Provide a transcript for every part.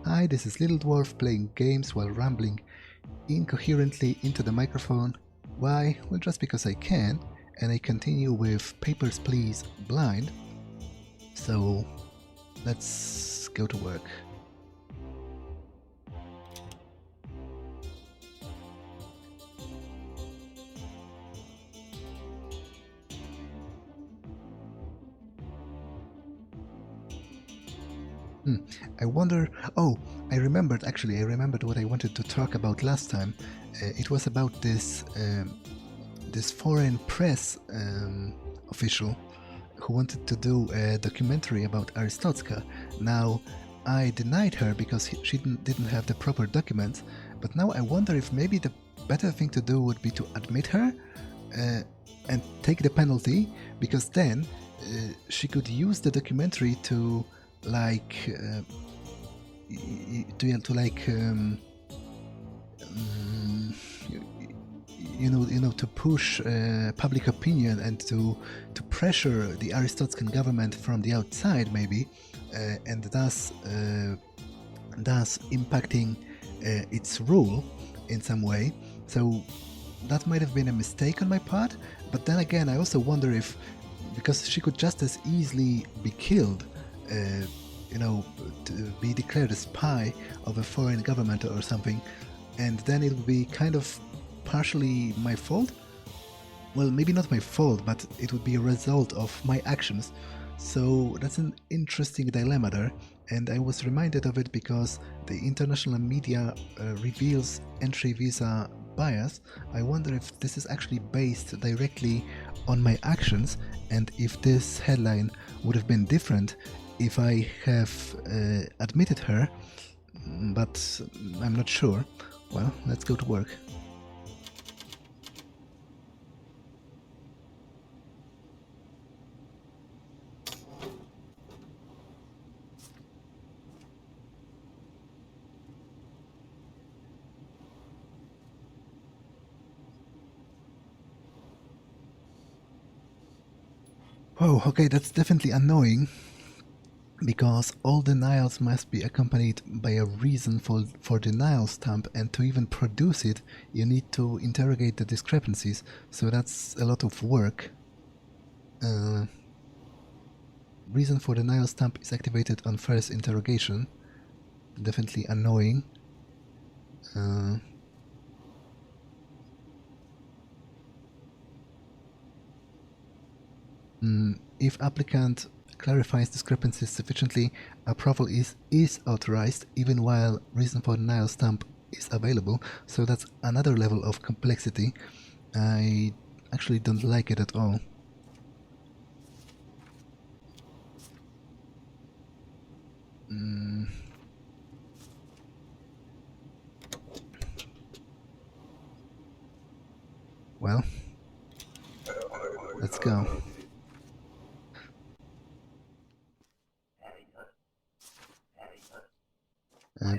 Hi, this is Little Dwarf playing games while rambling incoherently into the microphone. Why? Well, just because I can, and I continue with Papers, Please Blind. So, let's go to work. I wonder... Oh, I remembered what I wanted to talk about last time. It was about this this foreign press official who wanted to do a documentary about Arstotzka. Now, I denied her because she didn't have the proper documents, but now I wonder if maybe the better thing to do would be to admit her and take the penalty, because then she could use the documentary to to push public opinion and to pressure the Arstotzkan government from the outside, maybe, and thus impacting its rule in some way. So that might have been a mistake on my part, but then again, I also wonder if, because she could just as easily be killed, to be declared a spy of a foreign government or something, and then it would be kind of partially my fault. Well, maybe not my fault, but it would be a result of my actions. So that's an interesting dilemma there, and I was reminded of it because the international media reveals entry visa bias. I wonder if this is actually based directly on my actions, and if this headline would have been different if I have admitted her, but I'm not sure. Well, let's go to work. Oh, okay, that's definitely annoying, because all denials must be accompanied by a reason for denial stamp, and to even produce it, you need to interrogate the discrepancies, so that's a lot of work. Reason for denial stamp is activated on first interrogation. Definitely annoying. If applicant clarifies discrepancies sufficiently, approval is authorized even while reason for denial stamp is available. So that's another level of complexity. I actually don't like it at all. Well, let's go.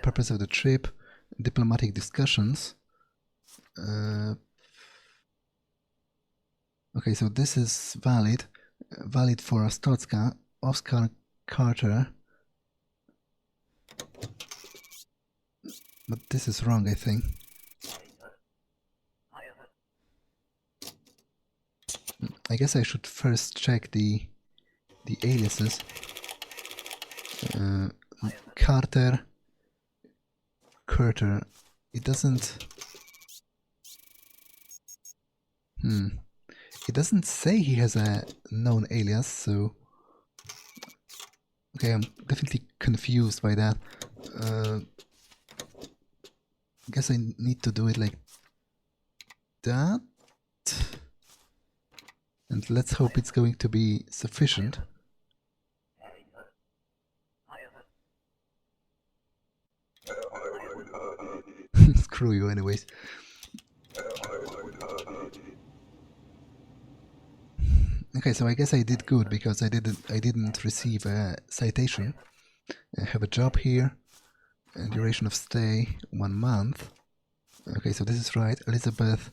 Purpose of the trip, diplomatic discussions. Okay, so this is valid for Arstotzka, Oscar Carter. But this is wrong, I think. I guess I should first check the aliases. Carter. It doesn't... It doesn't say he has a known alias, so... Okay, I'm definitely confused by that. I guess I need to do it like that. And let's hope it's going to be sufficient. Screw you anyways. Okay, so I guess I did good because I didn't receive a citation. I have a job here. Duration of stay 1 month. Okay, so this is right. Elizabeth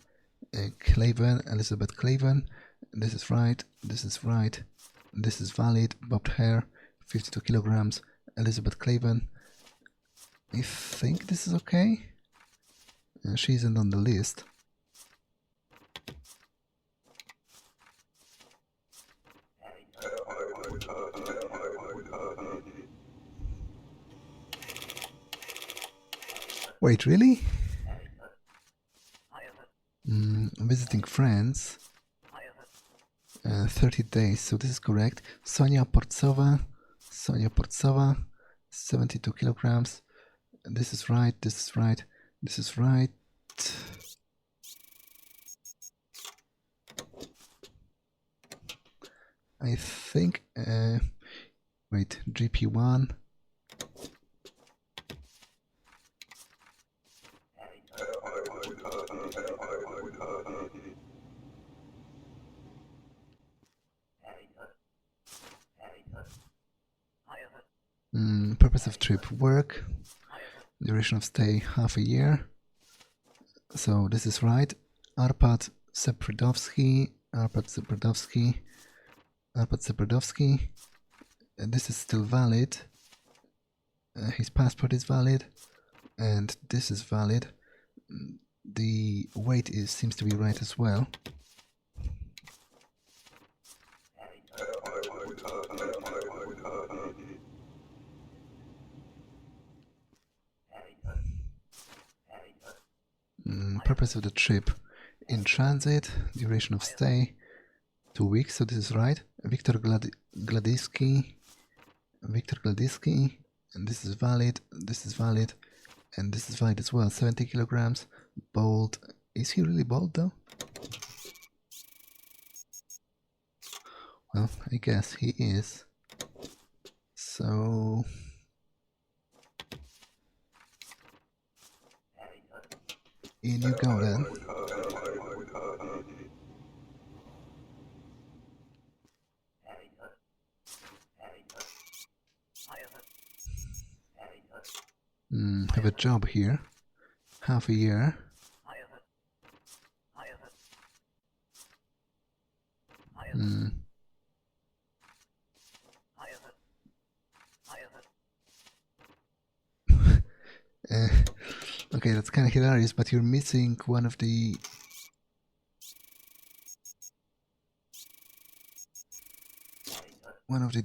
Claven. This is right. This is right. This is valid. Bobbed hair, 52 kilograms. Elizabeth Claven. I think this is okay. She isn't on the list. Wait, really? Visiting friends. 30 days, so this is correct. Sonia Portsova, 72 kilograms. This is right, this is right, this is right. I think, wait, GP1. Purpose of trip, work. Duration of stay, half a year. So this is right. Arpad Sepridovsky. This is still valid. His passport is valid. And this is valid. The weight seems to be right as well. Purpose of the trip, in transit, duration of stay, 2 weeks, so this is right. Viktor Gladisky, and this is valid, and this is valid as well. 70 kilograms, bald. Is he really bald though? Well, I guess he is. So in you go then. Have a job here. Half a year. Okay, that's kind of hilarious, but you're missing one of the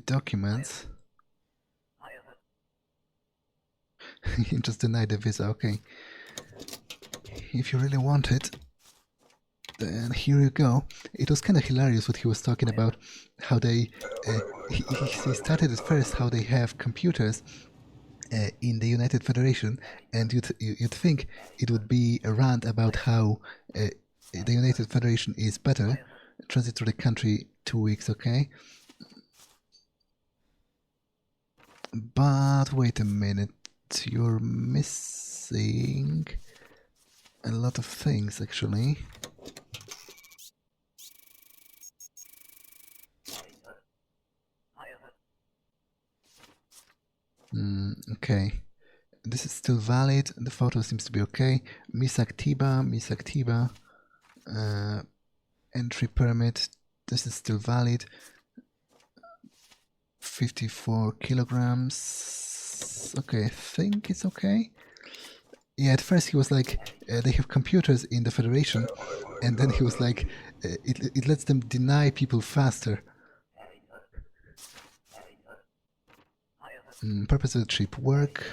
documents. You just denied the visa. Okay, if you really want it, then here you go. It was kind of hilarious what he was talking about, how they he started at first how they have computers in the United Federation, and you'd think it would be a rant about how the United Federation is better. Transit through the country, 2 weeks, okay? But wait a minute, you're missing a lot of things actually. Okay, this is still valid. The photo seems to be okay. Miss Activa, entry permit. This is still valid. 54 kilograms. Okay, I think it's okay. Yeah, at first he was like, they have computers in the Federation, and then he was like, it lets them deny people faster. Purpose of the trip, work.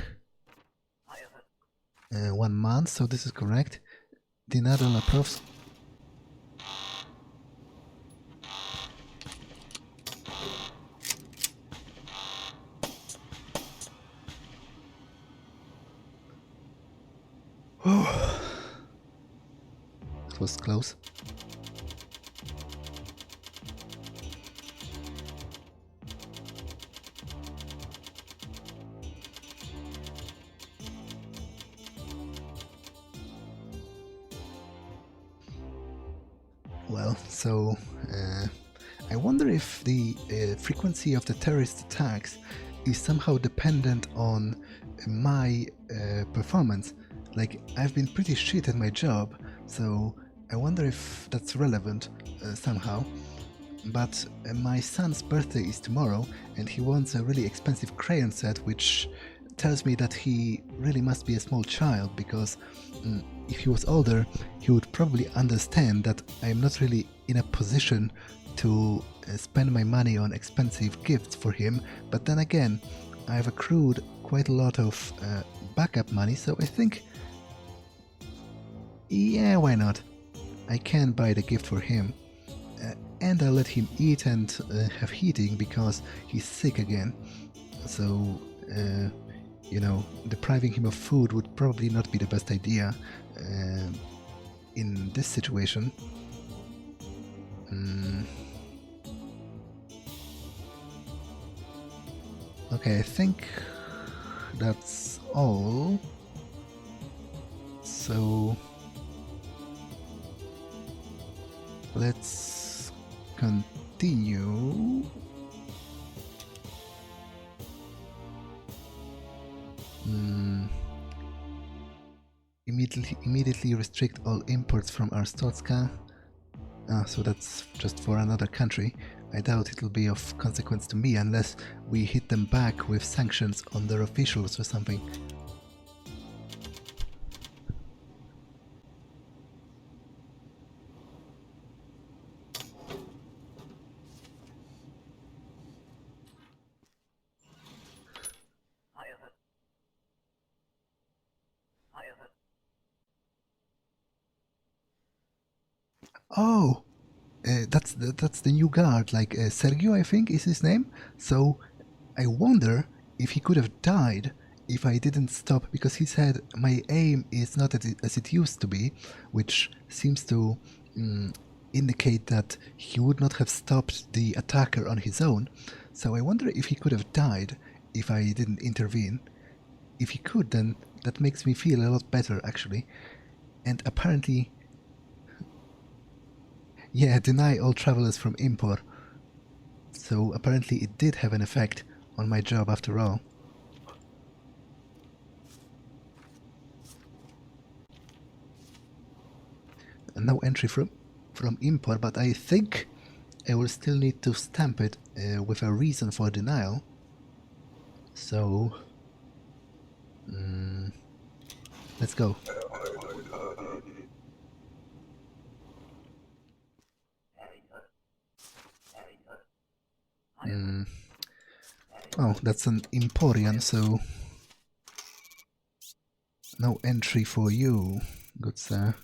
1 month, so this is correct. Dinado Laprovsky. It was close. Well, so I wonder if the frequency of the terrorist attacks is somehow dependent on my performance. Like, I've been pretty shit at my job, so I wonder if that's relevant somehow. But my son's birthday is tomorrow, and he wants a really expensive crayon set, which tells me that he really must be a small child, because if he was older, he would probably understand that I am not really in a position to spend my money on expensive gifts for him. But then again, I've accrued quite a lot of backup money, so I think, yeah, why not? I can buy the gift for him, and I'll let him eat and have heating, because he's sick again. So, you know, depriving him of food would probably not be the best idea in this situation. Okay, I think that's all. So let's continue. Immediately restrict all imports from Arstotzka. So that's just for another country. I doubt it'll be of consequence to me unless we hit them back with sanctions on their officials or something. Oh, that's the new guard, like Sergio, I think is his name. So I wonder if he could have died if I didn't stop, because he said my aim is not as it used to be, which seems to indicate that he would not have stopped the attacker on his own. So I wonder if he could have died if I didn't intervene. If he could, then that makes me feel a lot better, actually. And apparently, yeah, deny all travelers from import. So apparently it did have an effect on my job after all. And no entry from import, but I think I will still need to stamp it with a reason for denial. So let's go. Oh, that's an Emporian, so no entry for you, good sir.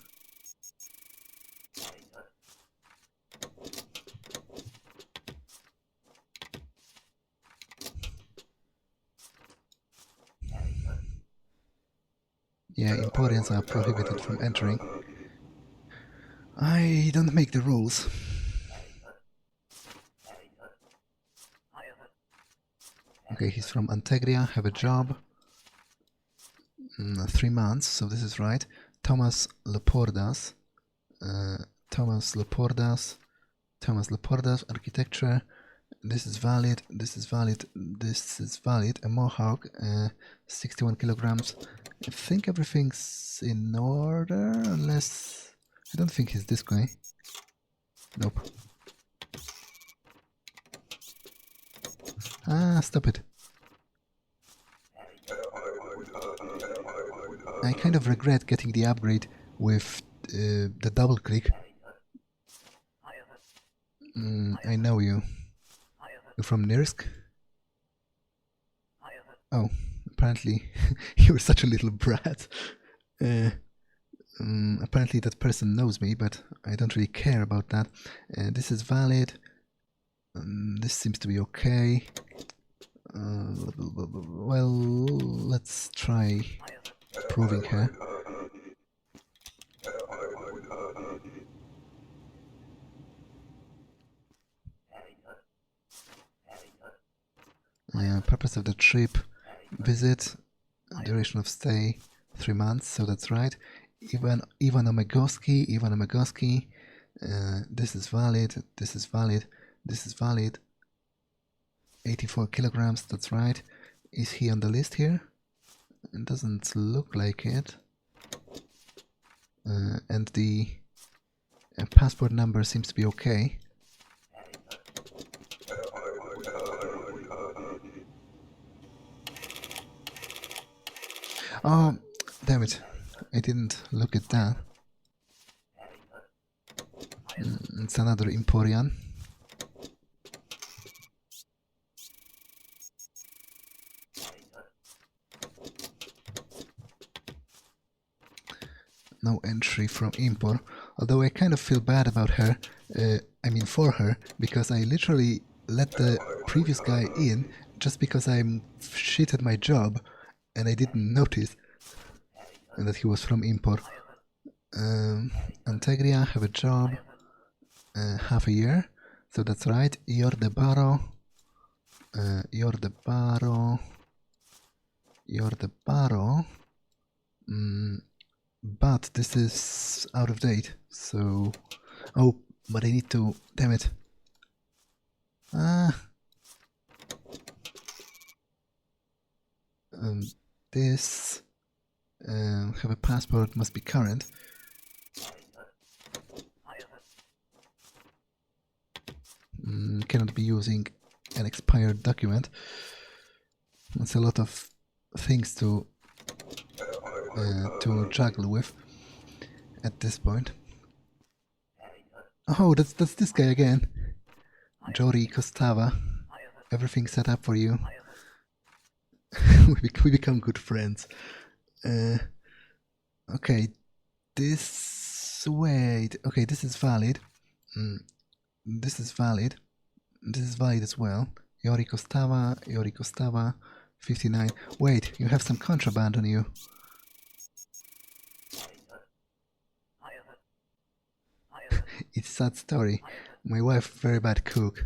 Yeah, Emporians are prohibited from entering. I don't make the rules. Okay, he's from Antegria, have a job. 3 months, so this is right. Thomas Lepordas. Thomas Lepordas, architecture. This is valid, this is valid, this is valid. A Mohawk, 61 kilograms. I think everything's in order, unless... I don't think he's this guy. Nope. Ah, stop it. I kind of regret getting the upgrade with the double click. I know you. You're from Nirsk? Oh, apparently you're such a little brat. Apparently that person knows me, but I don't really care about that. This is valid. This seems to be okay. Well, let's try proving her. Purpose of the trip, visit, duration of stay, 3 months, so that's right. Ivan Omegoski, this is valid, this is valid, this is valid. 84 kilograms, that's right. Is he on the list here? It doesn't look like it. And the passport number seems to be okay. Oh, damn it. I didn't look at that. It's another Emporian. No entry from import, although I kind of feel bad about her, I mean for her, because I literally let the previous guy in just because I'm shit at my job and I didn't notice that he was from import. Antegria, have a job, half a year, so that's right. You're the baro, you're the baro, you're the baro. But this is out of date, so... Oh, but I need to... Damn it. This... have a passport, must be current. Cannot be using an expired document. That's a lot of things to juggle with at this point. Oh, that's this guy again. Jori Kostava. Everything set up for you. we become good friends. Okay, this... Wait, okay, this is valid. This is valid. This is valid as well. Yori Kostava, 59. Wait, you have some contraband on you. It's a sad story. My wife, very bad cook.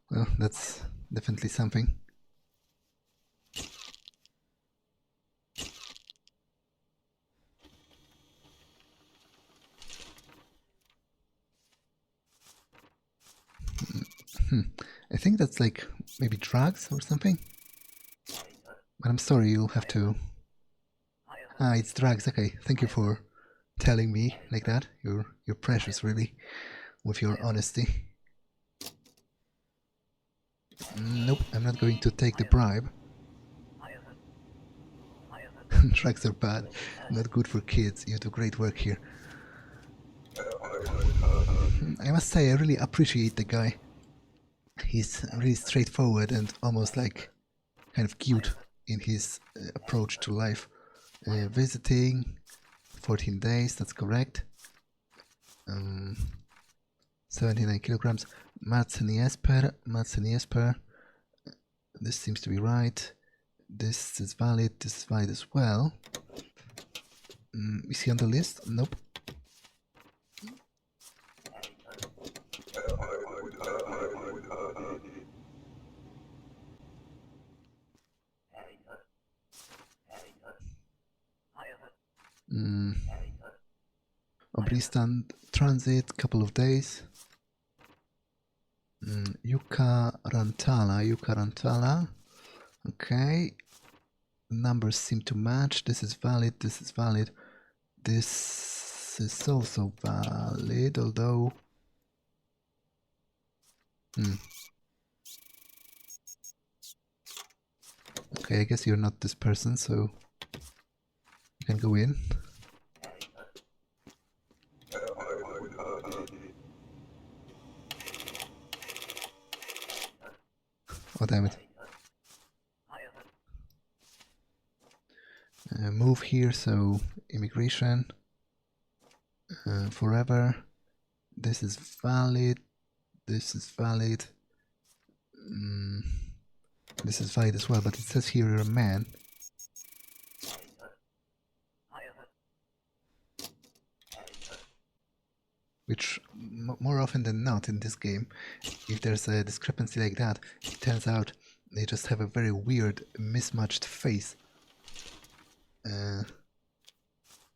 Well, that's definitely something. I think that's like maybe drugs or something. But I'm sorry, you'll have to... Ah, it's drugs. Okay, thank you for telling me like that. You're precious, really, with your honesty. Nope, I'm not going to take the bribe. Drugs are bad, not good for kids. You do great work here. I must say, I really appreciate the guy. He's really straightforward and almost like kind of cute in his approach to life. Visiting, 14 days, that's correct. 79 kilograms. Madsen Jesper. This seems to be right. This is valid as well. Is he on the list? Nope. Obristan transit, couple of days. Yuka Rantala. Okay. Numbers seem to match. This is valid. This is also valid, although... Okay, I guess you're not this person, so you can go in. Oh, damn it. Move here, so immigration. Forever. This is valid. This is valid. This is valid as well, but it says here you're a man. Which, more often than not in this game, if there's a discrepancy like that, it turns out they just have a very weird, mismatched face.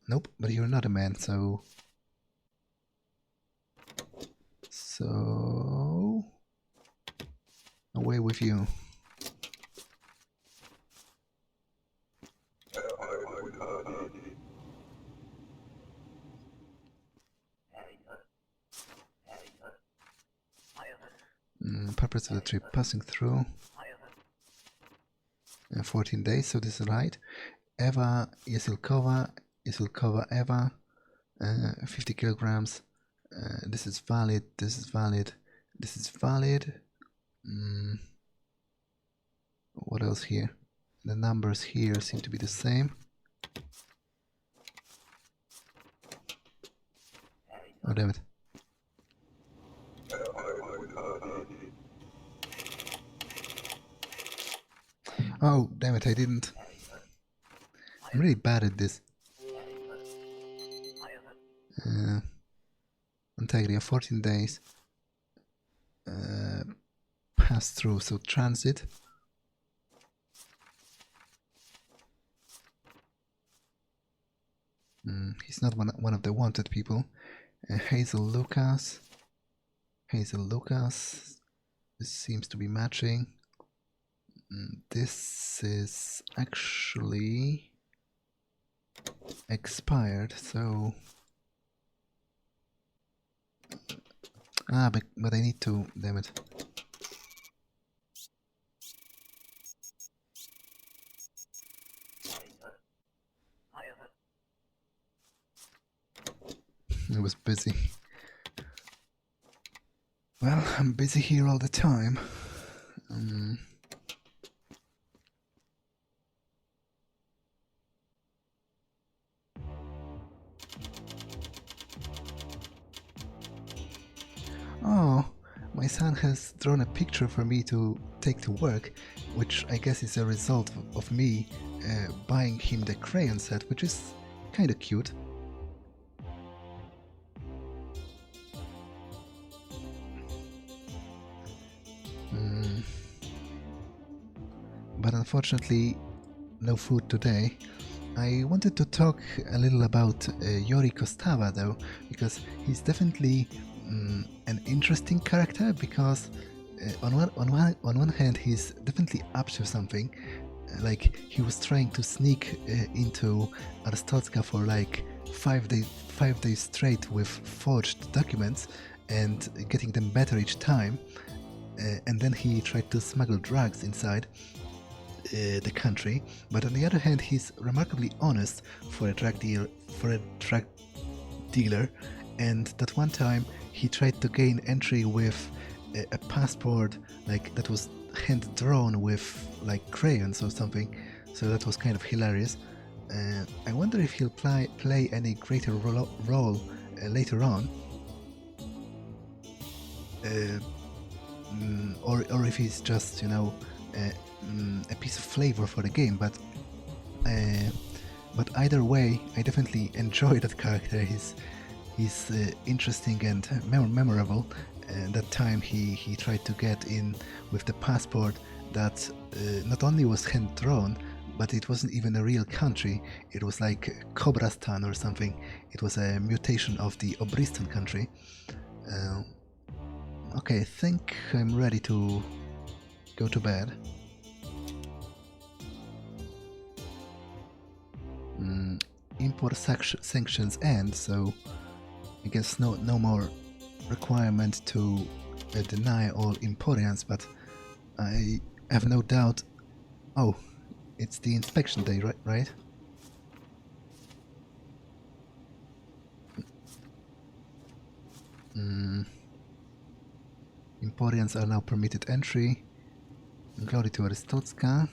Nope, but you're not a man, so... Away with you. Purpose of the trip, passing through. 14 days, so this is right. Eva Yesilkova, Eva, 50 kilograms. This is valid, this is valid, this is valid. What else here? The numbers here seem to be the same. Oh, damn it. Oh, damn it, I didn't. I'm really bad at this. Antegria, 14 days. Pass through, so transit. He's not one of the wanted people. Hazel Lucas. This seems to be matching. This is actually expired, so but I need to, damn it. I was busy. Well, I'm busy here all the time. Oh, my son has drawn a picture for me to take to work, which I guess is a result of me buying him the crayon set, which is kinda cute. But unfortunately, no food today. I wanted to talk a little about Yori Kostava though, because he's definitely an interesting character, because on one hand he's definitely up to something. Like, he was trying to sneak into Arstotzka for like 5 days straight with forged documents and getting them better each time, and then he tried to smuggle drugs inside the country. But on the other hand, he's remarkably honest for a drug dealer, and that one time he tried to gain entry with a passport like that was hand drawn with like crayons or something, so that was kind of hilarious. I wonder if he'll play any greater role later on, or if he's just, you know, a piece of flavor for the game. But either way, I definitely enjoy that character. He's interesting and memorable. That time he tried to get in with the passport that not only was hand drawn, but it wasn't even a real country. It was like Kobrastan or something. It was a mutation of the Obristan country. Okay, I think I'm ready to go to bed. Import sanctions end, so I guess no more requirement to deny all Emporians, but I have no doubt. Oh, it's the inspection day, right? Emporians are now permitted entry. Glory to Arstotzka.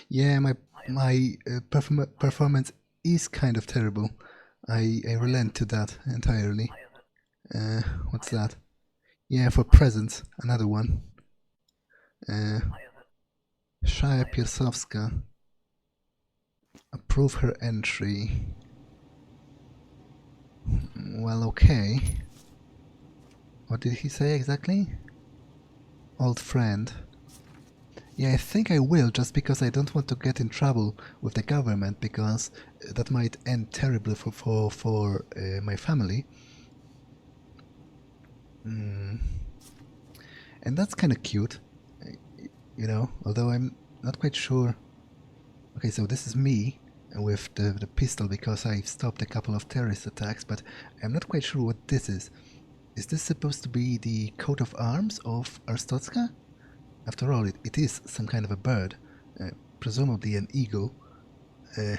Yeah, my performance is kind of terrible. I relent to that entirely. What's that? Yeah, for presents, another one. Shaya Pirsowska. Approve her entry. Well, okay. What did he say exactly? Old friend. Yeah, I think I will, just because I don't want to get in trouble with the government, because that might end terribly for my family. And that's kind of cute. you know, although I'm not quite sure. Okay, so this is me with the pistol because I've stopped a couple of terrorist attacks, but I'm not quite sure what this is. Is this supposed to be the coat of arms of Arstotzka? After all, it is some kind of a bird, presumably an eagle. Uh,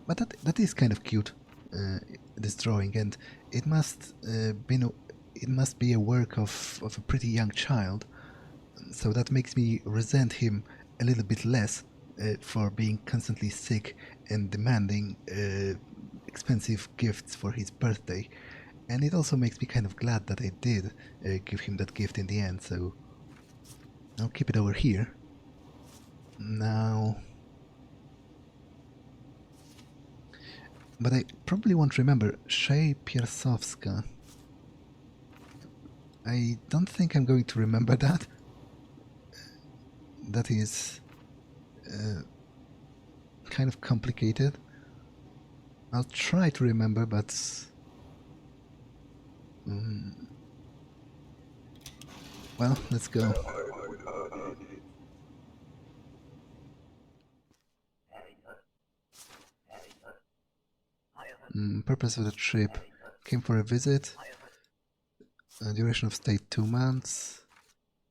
but that is kind of cute, this drawing, and it must it must be a work of a pretty young child. So that makes me resent him a little bit less for being constantly sick and demanding expensive gifts for his birthday. And it also makes me kind of glad that I did give him that gift in the end, so I'll keep it over here. Now... But I probably won't remember Shea Piersowska. I don't think I'm going to remember that. That is kind of complicated. I'll try to remember, but... well, let's go. Purpose of the trip. Came for a visit. Duration of stay 2 months.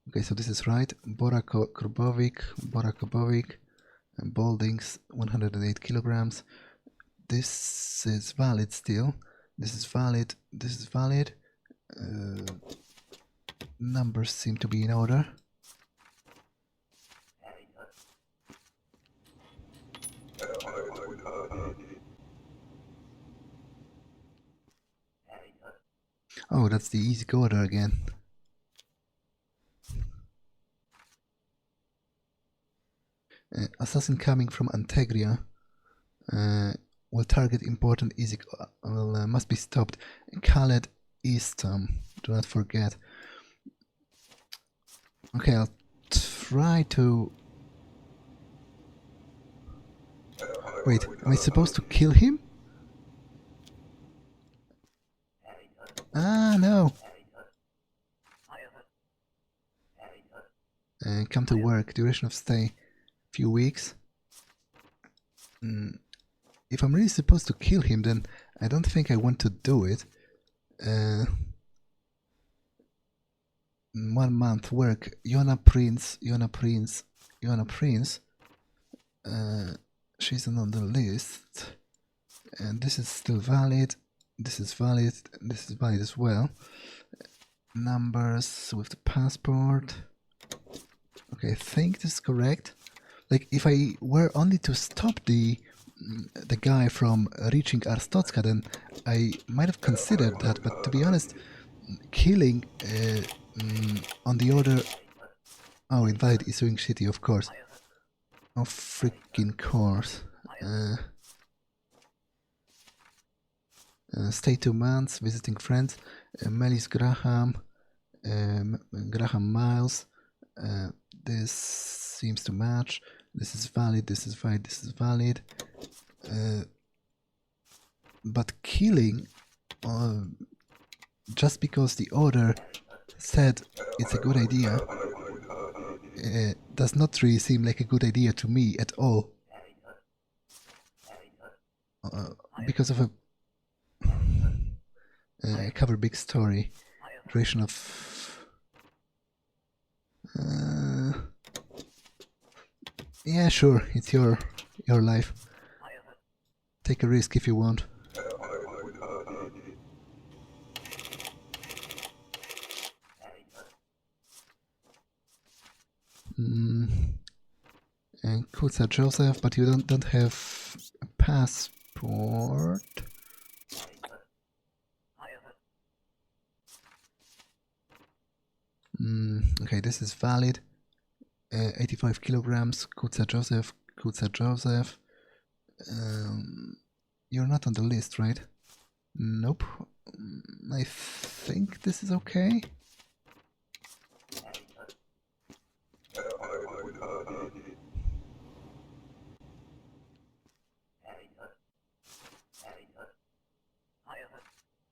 Okay, so this is right. Bora Korbovic, Baldings 108 kilograms. This is valid still. This is valid. This is valid. Numbers seem to be in order. Oh, that's the easy order again. Assassin coming from Antegria will target important easy. Must be stopped. Khaled Eastham. Do not forget. Okay, I'll try to. Wait, am I supposed to kill him? Ah, no. Come to work. Duration of stay, few weeks. If I'm really supposed to kill him, then I don't think I want to do it. 1 month work. Yona Prince. She's not on the list. And this is still valid. This is valid. This is valid as well. Numbers with the passport. Okay, I think this is correct. Like, if I were only to stop the guy from reaching Arstotzka, then I might have considered that. But to be honest, killing on the order... Oh, invalid issuing city, of course. Of freaking course. Stay 2 months, visiting friends. Melis Graham. Graham Miles. This seems to match. This is valid, this is valid, this is valid. But killing, just because the order said it's a good idea, does not really seem like a good idea to me at all. Because of a cover big story. Duration of... yeah, sure, it's your life. Take a risk if you want. And Kutsa Joseph, but you don't have a passport. Okay, this is valid. 85 kilograms. Kutsa Joseph. You're not on the list, right? Nope. I think this is okay.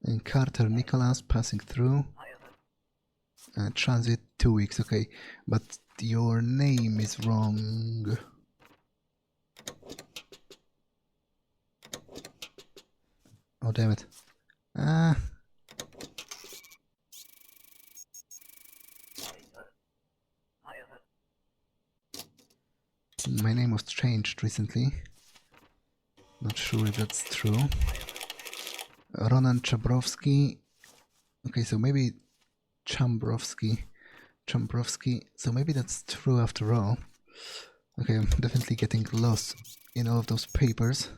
And Carter Nicholas passing through. Transit 2 weeks, okay. But your name is wrong. Oh, damn it. Ah. My name was changed recently. Not sure if that's true. Ronan Chabrowski. Okay, so maybe Chambrowski. So maybe that's true after all. Okay, I'm definitely getting lost in all of those papers.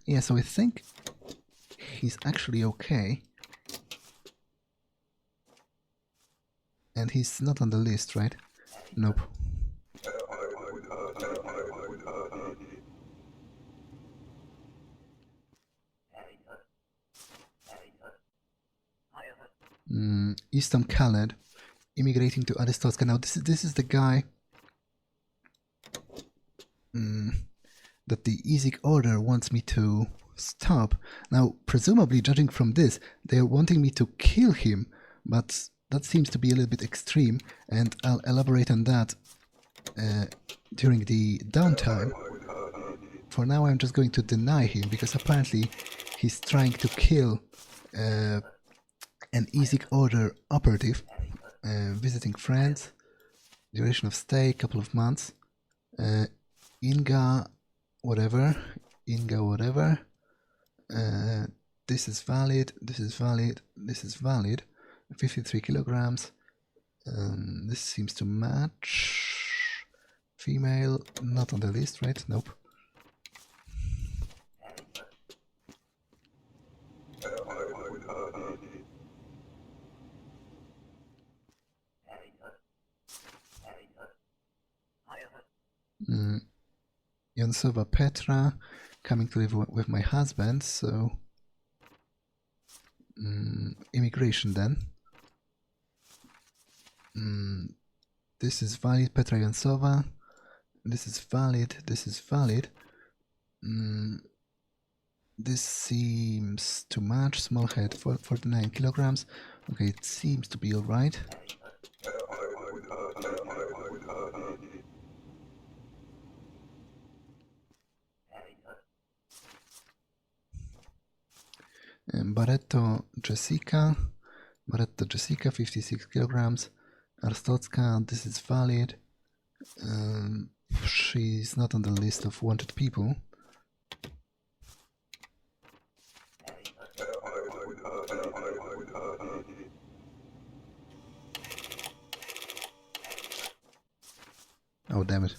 Yeah, so I think he's actually okay. And he's not on the list, right? Nope. Easton Khaled, immigrating to Arstotzka. Now this is the guy that the East Order wants me to stop. Now, presumably, judging from this, they're wanting me to kill him, but that seems to be a little bit extreme, and I'll elaborate on that during the downtime. For now, I'm just going to deny him, because apparently he's trying to kill an East Order operative, visiting friends, duration of stay, couple of months, Inga whatever, this is valid, 53 kilograms, this seems to match, female, not on the list, right? Nope. Yansova Petra, coming to live with my husband, so immigration then. This is valid, Petra Yansova. This is valid, this seems to match, small head, 49 kilograms. Okay, it seems to be alright. Barretto Jessica, 56 kilograms. Arstotzka, this is valid. She's not on the list of wanted people. Oh, damn it.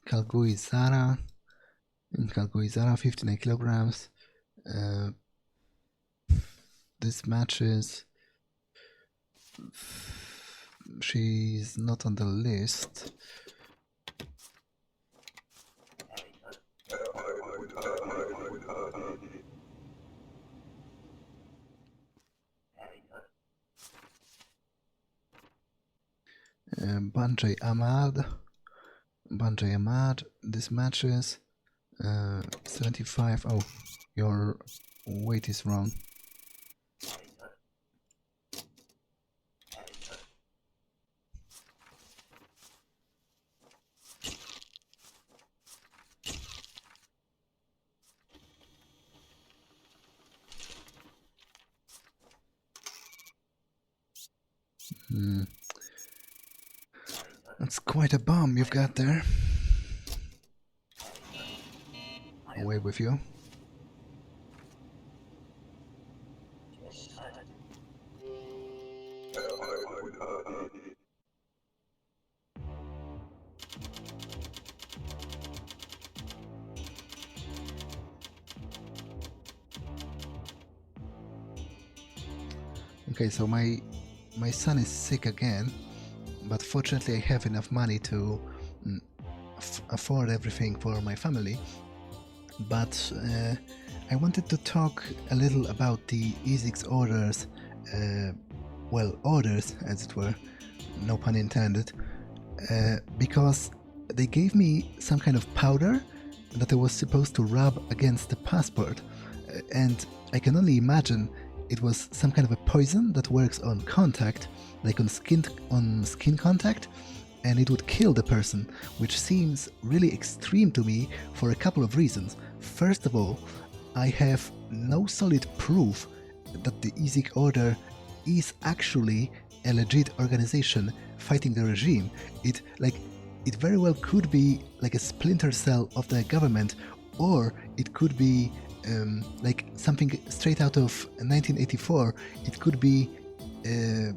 Kalgui Zara, 59 kilograms. This matches. She's not on the list. Banjay Ahmad, this matches. 75. Oh, your weight is wrong. That's quite a bomb you've got there. Away with you. Okay, so my son is sick again, but fortunately I have enough money to afford everything for my family. But I wanted to talk a little about the East orders, well, orders as it were, no pun intended, because they gave me some kind of powder that I was supposed to rub against the passport, and I can only imagine it was some kind of a poison that works on contact, like on skin contact, and it would kill the person, which seems really extreme to me for a couple of reasons. First of all, I have no solid proof that the East Order is actually a legit organization fighting the regime. It very well could be like a splinter cell of the government, or it could be like something straight out of 1984. It could be a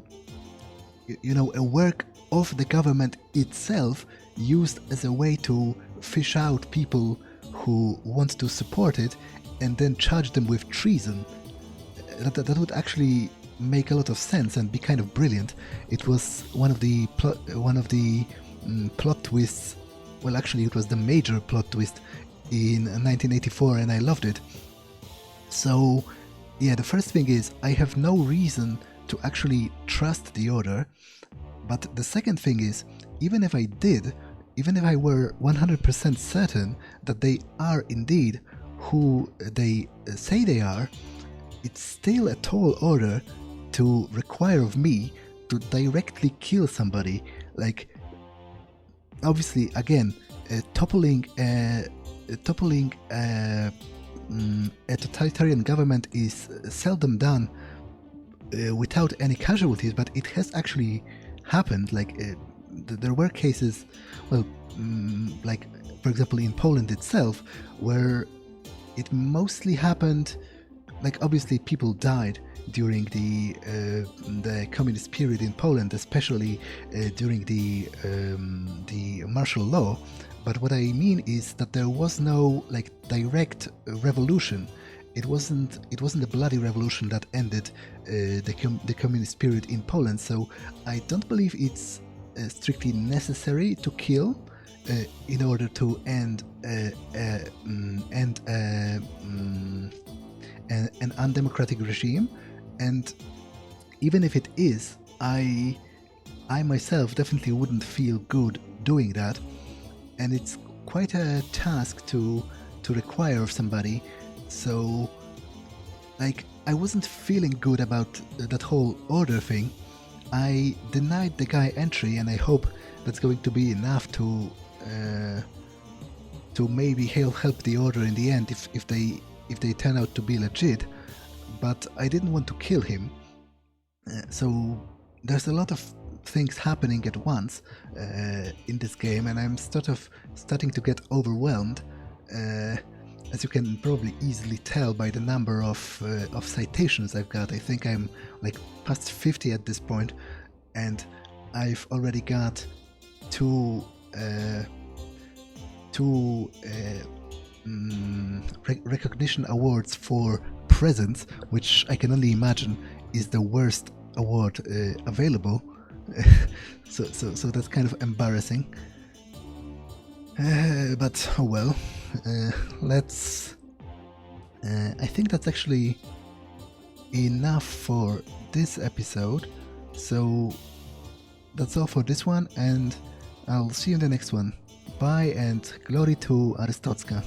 work of the government itself used as a way to fish out people who want to support it and then charge them with treason. That would actually make a lot of sense and be kind of brilliant. It was one of the plot twists. Well, actually, it was the major plot twist in 1984, and I loved it. So, yeah, the first thing is I have no reason to actually trust the Order. But the second thing is, even if I did, even if I were 100% certain that they are indeed who they say they are, it's still a tall order to require of me to directly kill somebody. Like, obviously, again, toppling a totalitarian government is seldom done without any casualties, but it has actually happened. Like, there were cases, well, like, for example, in Poland itself, where it mostly happened. Like, obviously, people died during the communist period in Poland, especially during the martial law. But what I mean is that there was no like direct revolution. It wasn't a bloody revolution that ended the communist period in Poland. So I don't believe it's strictly necessary to kill in order to end an undemocratic regime. And even if it is, I myself definitely wouldn't feel good doing that, and it's quite a task to require of somebody. So, like, I wasn't feeling good about that whole order thing. I denied the guy entry, and I hope that's going to be enough to maybe help the order in the end if they turn out to be legit. But I didn't want to kill him. So there's a lot of things happening at once in this game, and I'm starting to get overwhelmed. As you can probably easily tell by the number of citations I've got. I think I'm like past 50 at this point, and I've already got two recognition awards for presents, which I can only imagine is the worst award available. so that's kind of embarrassing. But oh well. Let's. I think that's actually enough for this episode. So that's all for this one, and I'll see you in the next one. Bye, and glory to Arstotzka.